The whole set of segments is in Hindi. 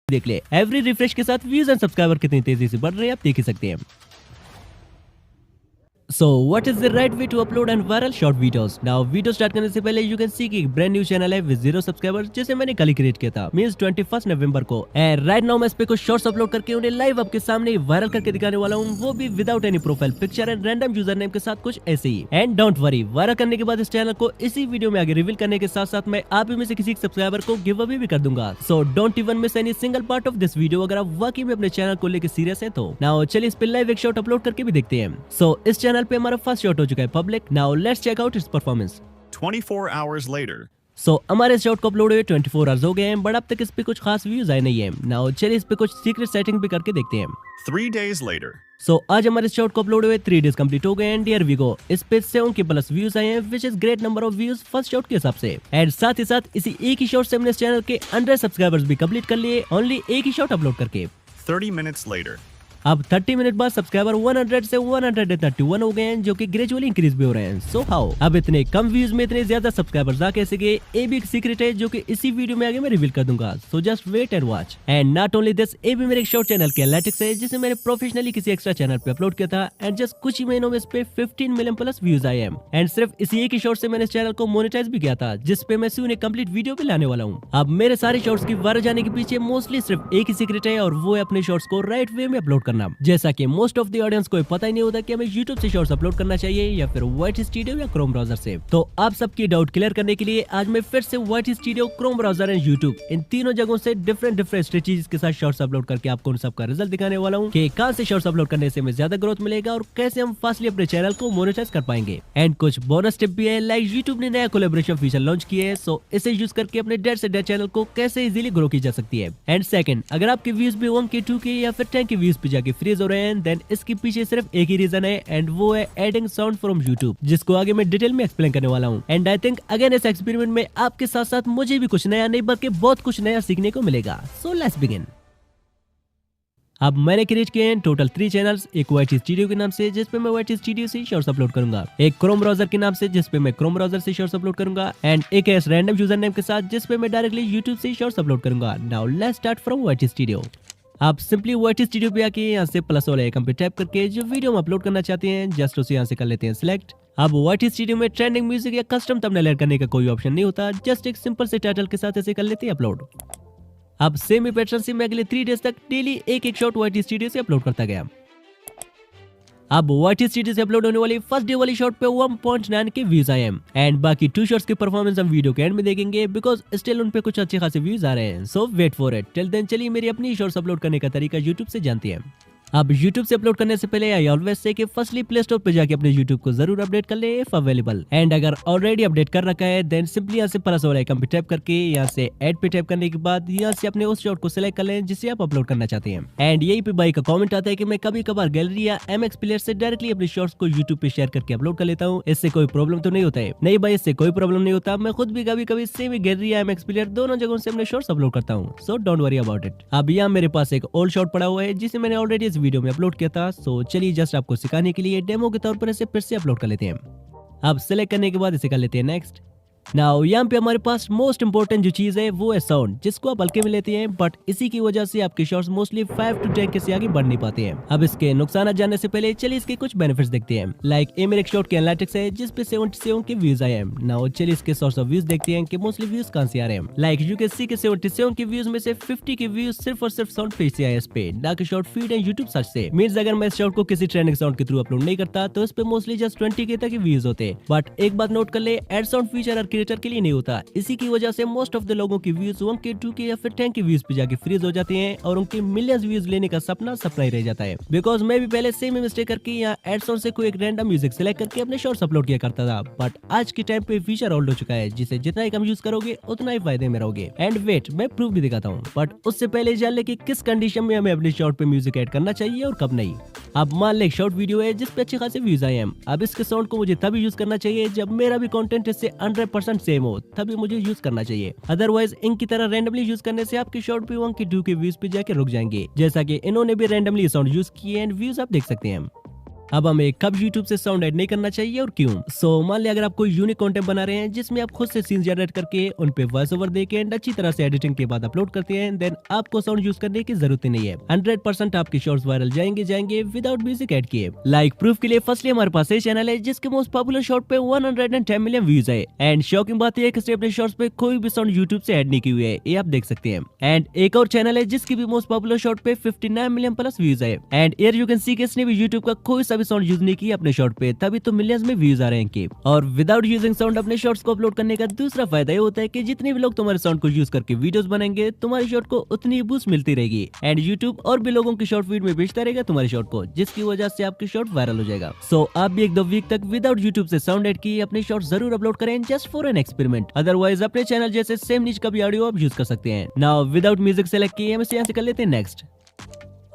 देख ले। एवरी रिफ्रेश के साथ व्यूज एंड सब्सक्राइबर कितनी तेजी से बढ़ रहे हैं आप देख ही सकते हैं। So what is the right way to upload and viral short videos? Now video start करने से पहले you can see कि एक ब्रांड न्यू चैनल है विद 0 सब्सक्राइबर्स जिसे मैंने कल ही क्रिएट किया था मींस 21 नवंबर को। एंड राइट नाउ मैं इस पे कुछ शॉर्ट्स अपलोड करके उन्हें लाइव आपके सामने वायरल करके दिखाने वाला हूँ, वो भी without any profile picture and random user name के साथ कुछ ऐसे ही। एंड डोंट वरी, वायरल करने के बाद इस चैनल को इसी वीडियो में आगे रिवील करने के साथ साथ मैं आप में से किसी सब्सक्राइबर को गिव अवे भी कर दूंगा। So don't even miss any single part of this video अगर आप वाकई में अपने चैनल को लेकर सीरियस है तो। नाउ चलिए इस पे लाइव एक शॉट अपलोड करके भी देखते हैं। सो इस चैनल पे हमारा फर्स्ट शॉट हो चुका है public. Now let's check out its performance. 24 hours later. हमारे इस शॉट को अपलोड हुए 24 आवर्स हो गए हैं, बट अब तक इस पे कुछ खास व्यूज आए नहीं है। नाउ चलिए इस पे कुछ सीक्रेट सेटिंग भी करके देखते हैं। 3 days later. आज हमारे शॉट को अपलोड हुए 3 डेज कंप्लीट हो गए हैं। डियर वी गो, इस पे 7 के प्लस व्यूज आए हैं which is great number of views first shot के हिसाब से। एंड साथ ही साथ इसी एक ही शॉट से हमने इस चैनल के 100 सब्सक्राइबर्स भी कंप्लीट कर लिए ओनली एक ही शॉट अपलोड करके। 30 minutes later. अब 30 मिनट बाद सब्सक्राइबर 100 से 131 हो गए हैं जो कि ग्रेजुअली इंक्रीज भी हो रहे हैं। सो हाउ अब इतने कम व्यूज में इतने ज्यादा सब्सक्राइबर्स आ कैसे गए, ये भी एक सीक्रेट है जो कि इसी वीडियो में आगे मैं रिवील कर दूंगा। So just wait and watch. And not only this, ये भी मेरे शॉर्ट चैनल के एनालिटिक्स है जिसे मैंने प्रोफेशनली किसी एक्स्ट्रा चैनल पे अपलोड किया था एंड जस्ट कुछ ही महीनों में इस पे 15 मिलियन प्लस व्यूज आए हैं। एंड सिर्फ इसी एक ही शॉर्ट से मैंने इस चैनल को मोनेटाइज भी किया था जिसपे मैं सून एक कंप्लीट वीडियो भी लाने वाला हूँ। अब मेरे सारे शॉर्ट्स की वायरल जाने के पीछे मोस्टली सिर्फ एक ही सीक्रेट है और वो है अपने शॉर्ट्स को राइट वे में अपलोड करना। जैसा कि मोस्ट ऑफ द ऑडियंस को पता ही नहीं होता कि हमें YouTube से शॉर्ट्स अपलोड करना चाहिए या फिर YT स्टूडियो या क्रोम ब्राउजर से। तो आप सबकी डाउट क्लियर करने के लिए आज मैं फिर से YT studio, Chrome browser and YouTube इन तीनों जगहों से डिफरेंट स्ट्रेटजीज के साथ शॉर्ट्स अपलोड करके आपको उन सबका रिजल्ट दिखाने वाला हूँ कि कहां से शॉर्ट्स अपलोड करने से हमें ज्यादा ग्रोथ मिलेगा और कैसे हम फास्टली अपने चैनल को मोनेटाइज कर पाएंगे। एंड कुछ बोनस टिप भी है, लाइक YouTube ने नया कोलैबोरेशन फीचर लॉन्च किया है, सो इसे यूज करके अपने डेड से डेड चैनल को कैसे इजीली ग्रो की जा सकती है। एंड सेकंड, अगर आपके व्यूज भी 1K 2K या फिर 10K व्यूज पे जाके फ्रीज हो रहे हैं देन इसके पीछे सिर्फ एक ही रीजन है एंड वो है एडिंग साउंड फ्रॉम YouTube, जिसको आगे मैं डिटेल में एक्सप्लेन करने वाला हूँ। एंड आई थिंक अगेन इस एक्सपेरिमेंट में आपके साथ साथ मुझे भी कुछ नया नहीं बल्कि बहुत कुछ नया सीखने को मिलेगा। So let's begin. अब मैंने क्रिएट किए हैं टोटल 3 चैनल्स, एक YT स्टूडियो के नाम से जिसपे मैं YT स्टूडियो से शॉर्ट्स अपलोड करूंगा, एक क्रोम ब्राउजर के नाम से जिसपे मैं क्रोम ब्राउजर से शॉर्ट्स अपलोड करूंगा एंड एक है रैंडम यूजर नेम के साथ जिसपे मैं डायरेक्टली YouTube से शॉर्ट्स अपलोड करूंगा। Now let's start from YT studio. आप सिंपली YT स्टूडियो पे आके यहाँ से प्लस वाले आइकन पे टैप करके जो वीडियो हम अपलोड करना चाहते हैं जस्ट उसे यहाँ से कर लेते हैं सिलेक्ट। अब YT स्टूडियो में ट्रेंडिंग म्यूजिक या कस्टम थंबनेल ऐड करने का कोई ऑप्शन नहीं होता, जस्ट एक सिंपल से टाइटल के साथ ऐसे कर लेते हैं अपलोड। अब सेम ही पैटर्न से मैं अगले 3 डेज तक डेली एक शॉट YT स्टूडियो से अपलोड करता गया। अब YT स्टूडियो से अपलोड होने वाली फर्स्ट डे वाली शॉट पे 1.9 के व्यूज आए हैं एंड बाकी 2 शॉट्स की परफॉर्मेंस हम वीडियो के एंड में देखेंगे बिकॉज स्टिल उन पे कुछ अच्छे खासे व्यूज आ रहे हैं। So wait for it. Till then चलिए मेरी अपनी शॉर्ट्स अपलोड करने का तरीका YouTube से जानते हैं। अब YouTube से अपलोड करने से पहले आई ऑलवेज से कि फर्स्टली प्ले स्टोर पे जाके अपने YouTube को जरूर अपडेट कर ले इफ अवेलेबल। एंड अगर ऑलरेडी अपडेट कर रखा है देन सिंपली यहाँ से प्लस वाला आइकन पे टैप करके यहाँ से ऐड पे टैप करने के बाद यहाँ से अपने उस शॉट को सिलेक्ट कर लें जिसे आप अपलोड करना चाहते हैं। एंड यही पे भाई का कमेंट आता है कि मैं कभी कभार गैलरी या MX प्लेयर से डायरेक्टली अपने शॉर्ट्स को YouTube पे शेयर करके अपलोड कर लेता हूँ, इससे कोई प्रॉब्लम तो नहीं होता है? नहीं भाई, इससे कोई प्रॉब्लम नहीं होता। मैं खुद भी कभी कभी सेम गैलरी या MX प्लेयर दोनों जगहों से अपने शॉर्ट्स अपलोड करता हूँ, so don't worry about it. अब यहाँ मेरे पास एक ओल्ड शॉट पड़ा हुआ है जिसे मैंने ऑलरेडी इस वीडियो में अपलोड किया था। सो चलिए जस्ट आपको सिखाने के लिए डेमो के तौर पर इसे फिर से अपलोड कर लेते हैं। अब सिलेक्ट करने के बाद इसे कर लेते हैं नेक्स्ट। नाउ यहाँ पे हमारे पास मोस्ट इंपोर्टेंट जो चीज है वो है साउंड, जिसको आप हल्के में लेते हैं बट इसी की वजह से आपके शॉट्स मोस्टली 5 to 10 के से आगे बढ़ नहीं पाते हैं। अब इसके नुकसान जानने से पहले चलिए इसके कुछ बेनिफिट्स देखते हैं। लाइक ये मेरे शॉट के एनालिटिक्स है जिसपे 77 के व्यूज आए हैं। नाउ चलिए इसके सोर्स ऑफ व्यूज देखते हैं कि मोस्टली व्यूज कहां से आ रहे हैं। लाइक यू कैन सी के 77 के व्यूज में से 50 के व्यूज सिर्फ और सिर्फ साउंड पेज से आए इस पे, ना कि short feed and YouTube search से। मींस अगर मैं इस शॉट को किसी ट्रेंडिंग साउंड के थ्रू अपलोड नहीं करता तो इस पे मोस्टली जस्ट 20 के तक व्यूज होते। बट एक बात नोट कर ले, एड साउंड फीचर हर क्रिएटर के लिए नहीं होता। इसी की वजह से मोस्ट ऑफ द लोगों की व्यूज 1K 2K या फिर 10K व्यूज पे जाके फ्रीज हो जाते हैं और उनके मिलियंस व्यूज लेने का सपना ही रह जाता है। बिकॉज मैं भी पहले सेम मिस्टेक करके यहाँ एड साउंड से कोई एक रैंडम म्यूजिक सिलेक्ट करके अपने शॉर्ट्स अपलोड किया करता था, बट आज के टाइम पे फीचर ओल्ड हो चुका है जिसे जितना ही कम यूज करोगे उतना ही फायदे में रहोगे। एंड वेट, मैं प्रूफ भी दिखाता हूँ, बट उससे पहले जान ले कि किस कंडीशन में हमें अपने शॉर्ट पे म्यूजिक ऐड करना चाहिए और कब नहीं। अब मान ले शॉर्ट वीडियो है जिसपे अच्छे खासे व्यूज आए हैं। अब इसके साउंड को मुझे तभी यूज करना चाहिए जब मेरा भी कंटेंट इससे 100% सेम हो, तभी मुझे यूज करना चाहिए। अदरवाइज इनकी तरह रैंडमली यूज करने से आपके शॉर्ट भी 1K 2K व्यूज पे जाके रुक जाएंगे, जैसा कि इन्होंने भी रैंडमली साउंड यूज किए एंड व्यूज आप देख सकते हैं। अब हमें कब YouTube से साउंड ऐड नहीं करना चाहिए और क्यों। सो मान लिया अगर आप कोई यूनिक कंटेंट बना रहे हैं जिसमें आप खुद से सीन जनरेट करके उन पे वॉइस ओवर देके अच्छी तरह से एडिटिंग के बाद अपलोड करते हैं, देन आपको साउंड यूज करने की जरूरत ही नहीं है। 100% आपके शॉर्ट्स वायरल जाएंगे विदाउट म्यूजिक ऐड किए। लाइक प्रूफ के लिए फर्स्टली हमारे पास ये चैनल है जिसके मोस्ट पॉपुलर शॉर्ट पे 110 मिलियन व्यूज है। एंड शॉकिंग बात यह है कि इसने अपने शॉर्ट्स पे कोई भी साउंड यूट्यूब से ऐड नहीं की हुई है, ये आप देख सकते हैं। एंड एक और चैनल है जिसकी भी मोस्ट पॉपुलर शॉर्ट पे 59 मिलियन प्लस व्यूज है। And here you can see कि इसने भी यूट्यूब का कोई सा भी साउंड यूज नहीं किया अपने शॉर्ट पे, तभी तो मिलियंस में व्यूज आ रहे हैं इनके। और विदाउट यूजिंग साउंड अपने शॉर्ट्स को अपलोड करने का दूसरा फायदा ये होता है कि जितने भी लोग तुम्हारे साउंड को यूज करके वीडियोस बनाएंगे तुम्हारी शॉर्ट को उतनी बूस्ट मिलती रहेगी। एंड यूट्यूब और भी लोगों की शॉर्ट वीडियो में बेचता रहेगा तुम्हारी शॉर्ट को, जिसकी वजह से आपकी शॉर्ट वायरल हो जाएगा। सो आप भी 1-2 वीक तक विदाउट यूट्यूब से साउंड ऐड किए अपनी शॉर्ट जरूर अपलोड करें, just for an experiment. Otherwise अपने चैनल जैसे सेम नीच का भी ऑडियो आप यूज कर सकते हैं। नाउ विदाउट म्यूजिक सेलेक्ट किए हम इसे यहाँ से कर लेते हैं नेक्स्ट।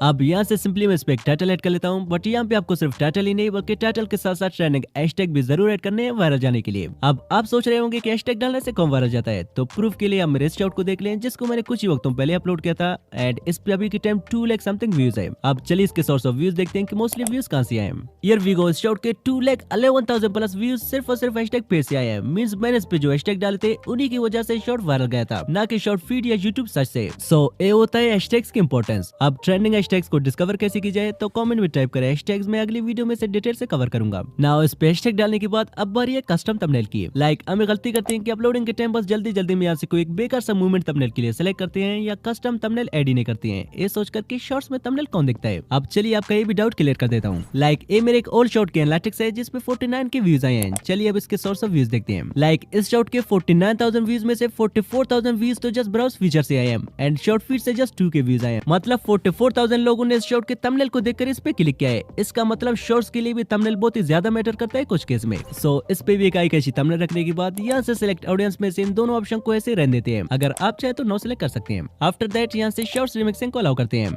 अब यहाँ से सिंपली मैं इस पे एक टाइटल ऐड कर लेता हूँ, बट यहाँ पे आपको सिर्फ टाइटल ही नहीं बल्कि टाइटल के साथ साथ ट्रेंडिंग हैशटैग भी जरूर ऐड करने हैं वायरल जाने के लिए। अब आप सोच रहे होंगे कि हैशटैग डालने से कौन वायरल जाता है, तो प्रूफ के लिए आप मेरे शॉर्ट को देख लें जिसको मैंने कुछ ही वक्तों पहले अपलोड किया था। एंड इस पे अभी के टाइम 2 लाख समथिंग व्यूज है। अब चलिए इसके सोर्स ऑफ व्यूज देखते हैं कि मोस्टली व्यूज कहाँ से आए। हियर वी गो, इस शॉर्ट के 2,11,000 प्लस व्यूज सिर्फ और सिर्फ हैशटैग पेज से आए हैं। मींस मैंने इस पे जो हैशटैग डाले थे उन्हीं की वजह से शॉर्ट वायरल गया था, ना कि शॉर्ट फीड या यूट्यूब सर्च से। सो ये होता है हैशटैग्स की इंपॉर्टेंस। अब ट्रेंडिंग हैशटैग्स को डिस्कवर कैसे की जाए तो कमेंट में टाइप करें हैशटैग्स, मैं अगली वीडियो में से डिटेल से कवर करूंगा। नाउ इस पे हैशटैग डालने के बाद अब बारी है कस्टम थंबनेल की। लाइक हमें गलती करते हैं कि अपलोडिंग के टाइम बस जल्दी में यहाँ से कोई एक बेकार सा मूवमेंट थंबनेल के लिए सेलेक्ट करते हैं या कस्टम थंबनेल ऐड ही नहीं करते हैं, ये सोचकर कि शॉर्ट्स में थंबनेल कौन दिखता है। अब चलिए आपका ये भी डाउट क्लियर कर देता हूँ। लाइक ये मेरे एक ओल्ड शॉर्ट के एनालिटिक्स है जिसपे 49 के व्यूज आए हैं। चलिए अब इसके सोर्स ऑफ व्यूज देखते हैं। लाइक इस शॉर्ट के 49,000 व्यूज में से 44,000 व्यूज तो जस्ट ब्राउज फीचर से आए हैं एंड शॉर्ट फीड से जस्ट 2 के व्यूज आए हैं। मतलब 44,000 लोगों ने इस शॉर्ट के थंबनेल को देखकर इस पे क्लिक किया है। इसका मतलब शॉर्ट्स के लिए भी थंबनेल बहुत ही ज्यादा मैटर करता है कुछ केस में। सो इस पे भी एक आई कैची थंबनेल रखने के बाद यहाँ से सिलेक्ट ऑडियंस में से इन दोनों ऑप्शन को ऐसे रहने देते हैं। अगर आप चाहे तो नो सिलेक्ट कर सकते हैं। आफ्टर दैट यहाँ से शॉर्ट्स रिमिक्सिंग को अलाउ करते हैं।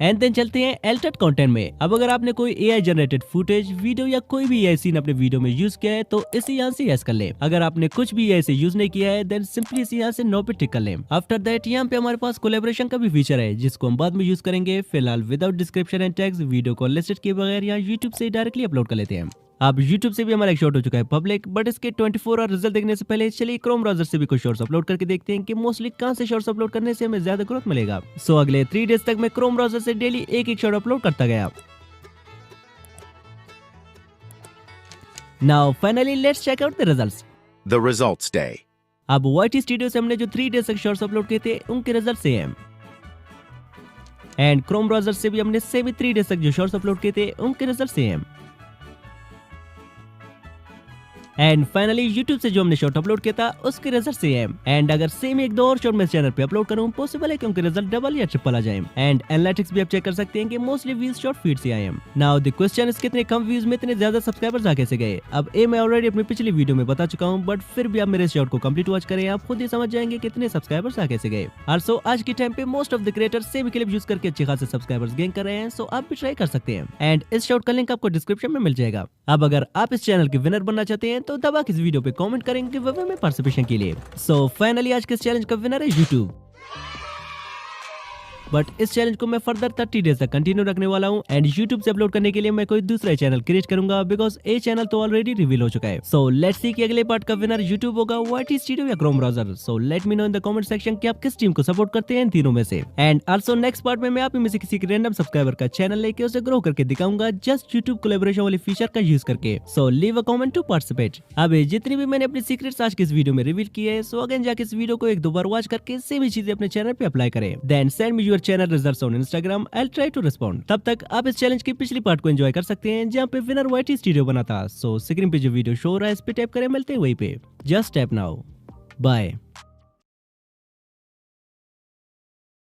एंड देन चलते हैं एल्टर्ड कंटेंट में। अब अगर आपने कोई एआई जनरेटेड फुटेज, वीडियो या कोई भी एआई सीन अपने वीडियो में यूज किया है तो इसे यहाँ से यस कर ले। अगर आपने कुछ भी एआई से यूज नहीं किया है देन सिंपली इसे यहाँ से नो पे टिक कर ले। आफ्टर दैट यहाँ पे हमारे पास कोलैबोरेशन का भी फीचर है जिसको हम बाद में यूज करेंगे। फिलहाल without description and tags video को लिस्टेड किए बगैर यहाँ यूट्यूब से डायरेक्टली अपलोड कर लेते हैं। अब YouTube से भी हमारा एक शॉर्ट हो चुका है पब्लिक, बट इसके 24 और रिजल्ट देखने से पहले चलिए क्रोम ब्राउजर से भी कुछ शॉर्ट्स अपलोड करके देखते हैं कि मोस्टली कहां से शॉर्ट्स अपलोड करने से हमें ज्यादा ग्रोथ मिलेगा। सो अगले 3 डेज तक मैं क्रोम ब्राउजर से डेली एक शॉर्ट अपलोड करता गया। Now finally let's check out the results. The results day. अब YT स्टूडियो से हमने जो 3 डेज तक शॉर्ट्स अपलोड किए थे उनके result same, and Chrome browser से भी हमने सेम 3 डेज तक जो शॉर्ट्स अपलोड किए थे उनके result same. And finally YouTube से जो हमने शॉर्ट अपलोड किया था उसके रिजल्ट सेम। एंड अगर सेम 1-2 और शॉर्ट मैं चैनल पे अपलोड करूं पॉसिबल है कि उनके रिजल्ट डबल या ट्रिपल आ जाए। एंड एनालिटिक्स भी आप चेक कर सकते हैं कि मोस्टली व्यूज शॉर्ट फीड से आए हैं। नाउ द क्वेश्चन इज कितने कम व्यूज में इतने ज्यादा सब्सक्राइबर्स आ कैसे गए। अब ये मैं ऑलरेडी अपनी पिछली वीडियो में बता चुका हूं, बट फिर भी आप मेरे शॉर्ट को कंप्लीट वॉच करें, आप खुद ही समझ जाएंगे कितने सब्सक्राइबर्स आ कैसे गए। आल्सो आज के टाइम पे most of the creators same clip use करके अच्छे खासे सब्सक्राइबर्स गेन कर रहे हैं, सो आप भी ट्राई कर सकते हैं। एंड इस शॉर्ट का लिंक आपको डिस्क्रिप्शन में मिल जाएगा। अब अगर आप इस चैनल के विनर बनना चाहते हैं तो दबा के इस वीडियो पे कमेंट करेंगे गिव में पार्टिसिपेशन के लिए। सो फाइनली आज के इस चैलेंज का विनर है YouTube। बट इस चैलेंज को मैं फर्दर 30 डेज तक कंटिन्यू रखने वाला हूँ एंड YouTube से अपलोड करने के लिए मैं कोई दूसरा चैनल क्रिएट करूंगा बिकॉज ये चैनल तो ऑलरेडी रिवील हो चुका है। सो लेट्स सी कि अगले पार्ट का विनर YouTube होगा, YT स्टूडियो या Chrome browser. So let me know in the comment section कि आप किस टीम को सपोर्ट करते हैं इन तीनों में से। एंड आल्सो नेक्स्ट पार्ट में मैं आप में से किसी रैंडम सब्सक्राइबर का चैनल लेके उसे ग्रो करके दिखाऊंगा जस्ट YouTube कोलैबोरेशन वाले फीचर का यूज करके। So leave a comment to participate. अब जितनी भी मैंने अपनी सीक्रेट्स आज के इस वीडियो में रिवील की है, सो अगेन जाके इस वीडियो को 1-2 बार वॉच करके सेम ही चीजें अपने चैनल पे अप्लाई करें। Then send me your channel results on Instagram, I'll try to respond। तब तक आप इस चैलेंज की पिछली पार्ट को एंजॉय कर सकते हैं जहाँ पे विनर YT स्टूडियो बना था। सो स्क्रीन पे जो वीडियो शो हो रहा है इस पे टैप करें, मिलते हैं वहीं पे। Just tap now. बाय।